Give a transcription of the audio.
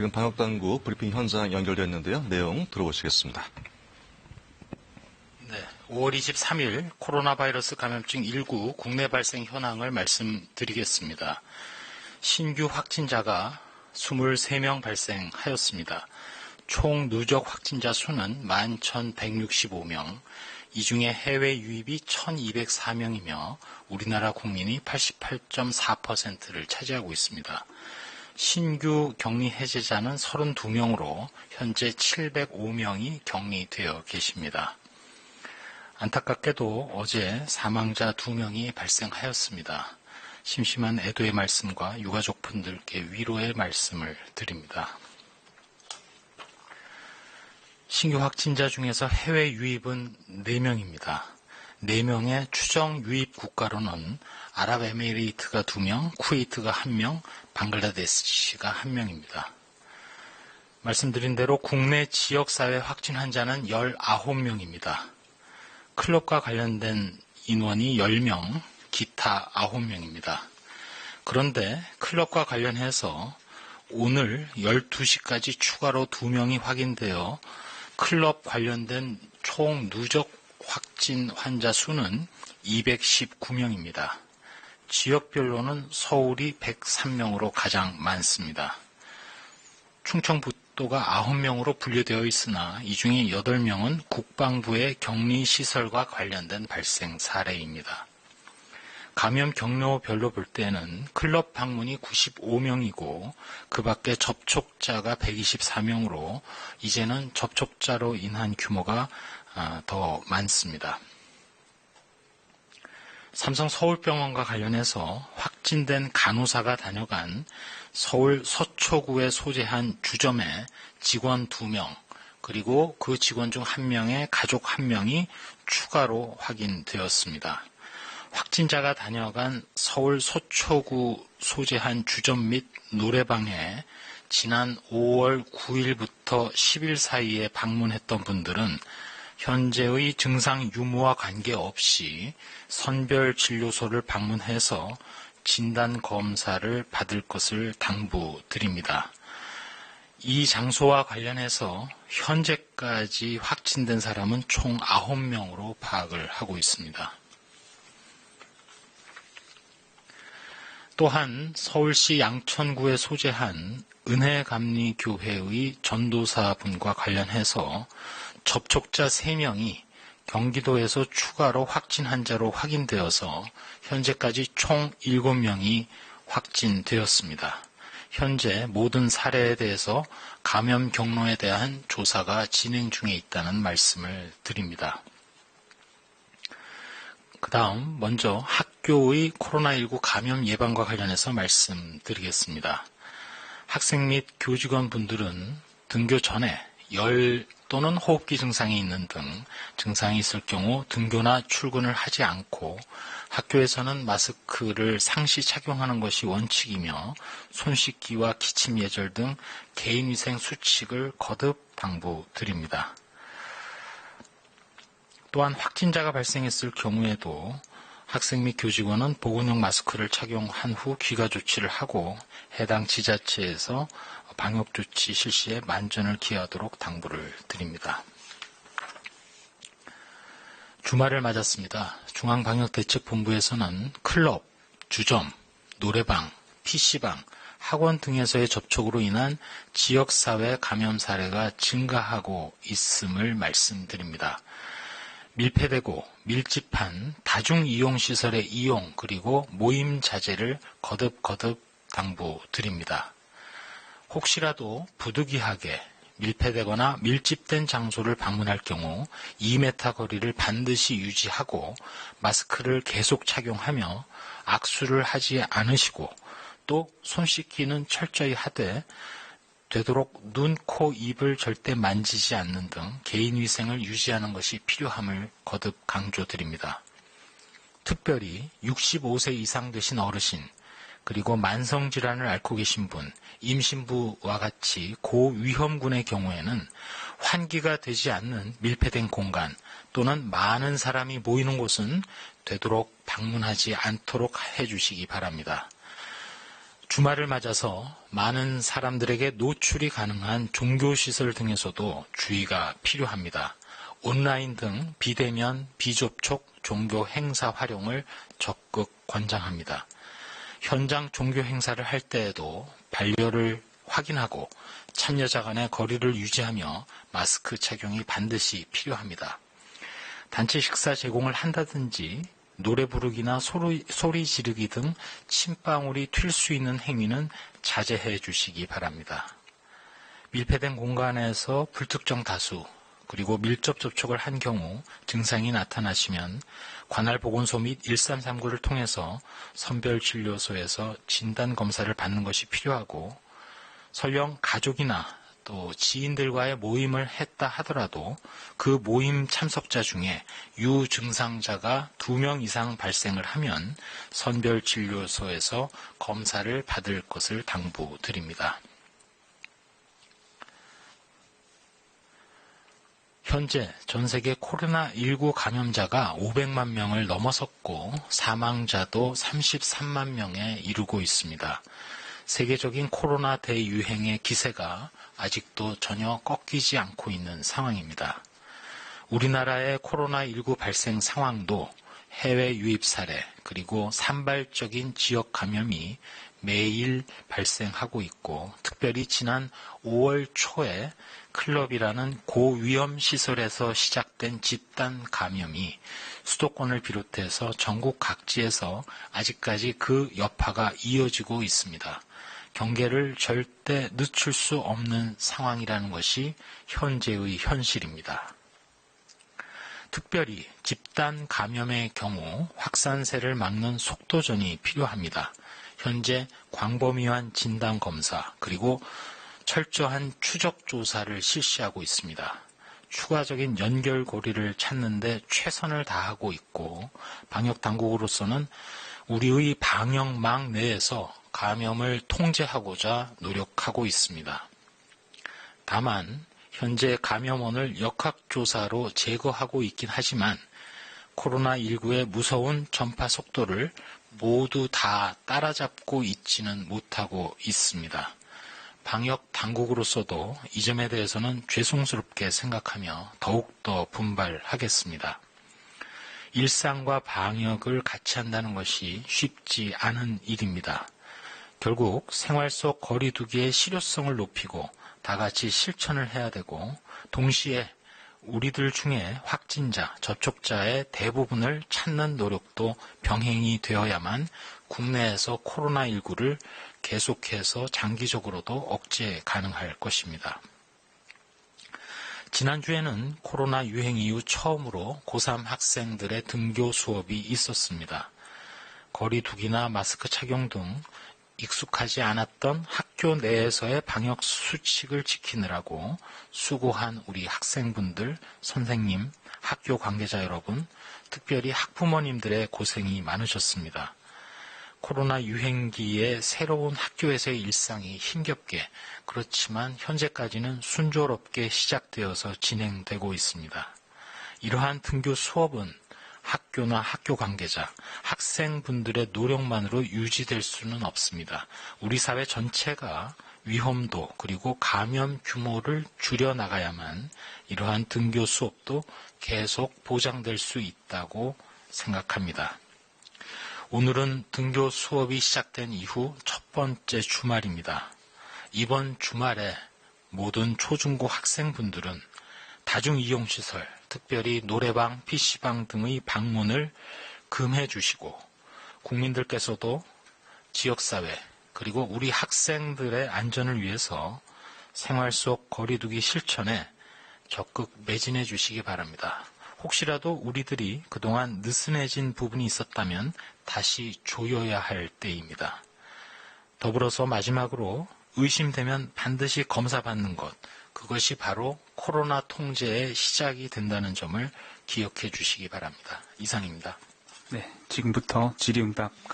지금 방역당국 브리핑 현장 연결됐는데요. 내용 들어보시겠습니다. 네, 5월 23일 코로나 바이러스 감염증 19 국내 발생 현황을 말씀드리겠습니다. 신규 확진자가 23명 발생하였습니다. 총 누적 확진자 수는 11,165명, 이 중에 해외 유입이 1,204명이며 우리나라 국민이 88.4%를 차지하고 있습니다. 신규 격리 해제자는 32명으로 현재 705명이 격리되어 계십니다. 안타깝게도 어제 사망자 2명이 발생하였습니다. 심심한 애도의 말씀과 유가족분들께 위로의 말씀을 드립니다. 신규 확진자 중에서 해외 유입은 4명입니다. 4명의 추정 유입 국가로는 아랍에미레이트가 2명, 쿠웨이트가 1명, 방글라데시가 1명입니다. 말씀드린 대로 국내 지역사회 확진 환자는 19명입니다. 클럽과 관련된 인원이 10명, 기타 9명입니다. 그런데 클럽과 관련해서 오늘 12시까지 추가로 2명이 확인되어 클럽 관련된 총 누적 확진 환자 수는 219명입니다. 지역별로는 서울이 103명으로 가장 많습니다. 충청북도가 9명으로 분류되어 있으나 이 중에 8명은 국방부의 격리시설과 관련된 발생 사례입니다. 감염 경로별로 볼 때는 클럽 방문이 95명이고 그 밖에 접촉자가 124명으로 이제는 접촉자로 인한 규모가 더 많습니다. 삼성 서울병원과 관련해서 확진된 간호사가 다녀간 서울 서초구에 소재한 주점의 직원 2명 그리고 그 직원 중 1명의 가족 1명이 추가로 확인되었습니다. 확진자가 다녀간 서울 서초구 소재한 주점 및 노래방에 지난 5월 9일부터 10일 사이에 방문했던 분들은 현재의 증상 유무와 관계없이 선별진료소를 방문해서 진단검사를 받을 것을 당부드립니다. 이 장소와 관련해서 현재까지 확진된 사람은 총 9명으로 파악을 하고 있습니다. 또한 서울시 양천구에 소재한 은혜감리교회의 전도사분과 관련해서 접촉자 3명이 경기도에서 추가로 확진 환자로 확인되어서 현재까지 총 7명이 확진되었습니다. 현재 모든 사례에 대해서 감염 경로에 대한 조사가 진행 중에 있다는 말씀을 드립니다. 그 다음 먼저 학교의 코로나19 감염 예방과 관련해서 말씀드리겠습니다. 학생 및 교직원 분들은 등교 전에 열 또는 호흡기 증상이 있는 등 증상이 있을 경우 등교나 출근을 하지 않고 학교에서는 마스크를 상시 착용하는 것이 원칙이며 손 씻기와 기침 예절 등 개인위생 수칙을 거듭 당부드립니다. 또한 확진자가 발생했을 경우에도 학생 및 교직원은 보건용 마스크를 착용한 후 귀가 조치를 하고 해당 지자체에서 방역조치 실시에 만전을 기하도록 당부를 드립니다. 주말을 맞았습니다. 중앙방역대책본부에서는 클럽, 주점, 노래방, PC방, 학원 등에서의 접촉으로 인한 지역사회 감염 사례가 증가하고 있음을 말씀드립니다. 밀폐되고 밀집한 다중이용시설의 이용 그리고 모임 자제를 거듭 당부드립니다. 혹시라도 부득이하게 밀폐되거나 밀집된 장소를 방문할 경우 2m 거리를 반드시 유지하고 마스크를 계속 착용하며 악수를 하지 않으시고 또 손 씻기는 철저히 하되 되도록 눈, 코, 입을 절대 만지지 않는 등 개인위생을 유지하는 것이 필요함을 거듭 강조드립니다. 특별히 65세 이상 되신 어르신, 그리고 만성질환을 앓고 계신 분, 임신부와 같이 고위험군의 경우에는 환기가 되지 않는 밀폐된 공간 또는 많은 사람이 모이는 곳은 되도록 방문하지 않도록 해주시기 바랍니다. 주말을 맞아서 많은 사람들에게 노출이 가능한 종교시설 등에서도 주의가 필요합니다. 온라인 등 비대면, 비접촉 종교 행사 활용을 적극 권장합니다. 현장 종교 행사를 할 때에도 반려를 확인하고 참여자 간의 거리를 유지하며 마스크 착용이 반드시 필요합니다. 단체 식사 제공을 한다든지 노래 부르기나 소리 지르기 등 침방울이 튈 수 있는 행위는 자제해 주시기 바랍니다. 밀폐된 공간에서 불특정 다수 그리고 밀접 접촉을 한 경우 증상이 나타나시면 관할보건소 및 1339를 통해서 선별진료소에서 진단검사를 받는 것이 필요하고 설령 가족이나 또 지인들과의 모임을 했다 하더라도 그 모임 참석자 중에 유증상자가 2명 이상 발생을 하면 선별진료소에서 검사를 받을 것을 당부드립니다. 현재 전 세계 코로나19 감염자가 500만 명을 넘어섰고 사망자도 33만 명에 이르고 있습니다. 세계적인 코로나 대유행의 기세가 아직도 전혀 꺾이지 않고 있는 상황입니다. 우리나라의 코로나19 발생 상황도 해외 유입 사례 그리고 산발적인 지역 감염이 매일 발생하고 있고 특별히 지난 5월 초에 클럽이라는 고위험 시설에서 시작된 집단 감염이 수도권을 비롯해서 전국 각지에서 아직까지 그 여파가 이어지고 있습니다. 경계를 절대 늦출 수 없는 상황이라는 것이 현재의 현실입니다. 특별히 집단 감염의 경우 확산세를 막는 속도전이 필요합니다. 현재 광범위한 진단검사 그리고 철저한 추적조사를 실시하고 있습니다. 추가적인 연결고리를 찾는 데 최선을 다하고 있고 방역당국으로서는 우리의 방역망 내에서 감염을 통제하고자 노력하고 있습니다. 다만 현재 감염원을 역학조사로 제거하고 있긴 하지만 코로나19의 무서운 전파 속도를 모두 다 따라잡고 있지는 못하고 있습니다. 방역 당국으로서도 이 점에 대해서는 죄송스럽게 생각하며 더욱더 분발하겠습니다. 일상과 방역을 같이 한다는 것이 쉽지 않은 일입니다. 결국 생활 속 거리 두기의 실효성을 높이고 다 같이 실천을 해야 되고 동시에 우리들 중에 확진자, 접촉자의 대부분을 찾는 노력도 병행이 되어야만 국내에서 코로나19를 계속해서 장기적으로도 억제 가능할 것입니다. 지난주에는 코로나 유행 이후 처음으로 고3 학생들의 등교 수업이 있었습니다. 거리 두기나 마스크 착용 등 익숙하지 않았던 학교 내에서의 방역 수칙을 지키느라고 수고한 우리 학생분들, 선생님, 학교 관계자 여러분, 특별히 학부모님들의 고생이 많으셨습니다. 코로나 유행기에 새로운 학교에서의 일상이 힘겹게 그렇지만 현재까지는 순조롭게 시작되어서 진행되고 있습니다. 이러한 등교 수업은 학교나 학교 관계자, 학생분들의 노력만으로 유지될 수는 없습니다. 우리 사회 전체가 위험도 그리고 감염 규모를 줄여나가야만 이러한 등교 수업도 계속 보장될 수 있다고 생각합니다. 오늘은 등교 수업이 시작된 이후 첫 번째 주말입니다. 이번 주말에 모든 초중고 학생분들은 다중이용시설, 특별히 노래방, PC방 등의 방문을 금해 주시고 국민들께서도 지역사회 그리고 우리 학생들의 안전을 위해서 생활 속 거리두기 실천에 적극 매진해 주시기 바랍니다. 혹시라도 우리들이 그동안 느슨해진 부분이 있었다면 다시 조여야 할 때입니다. 더불어서 마지막으로 의심되면 반드시 검사받는 것, 그것이 바로 코로나 통제의 시작이 된다는 점을 기억해 주시기 바랍니다. 이상입니다. 네, 지금부터 질의응답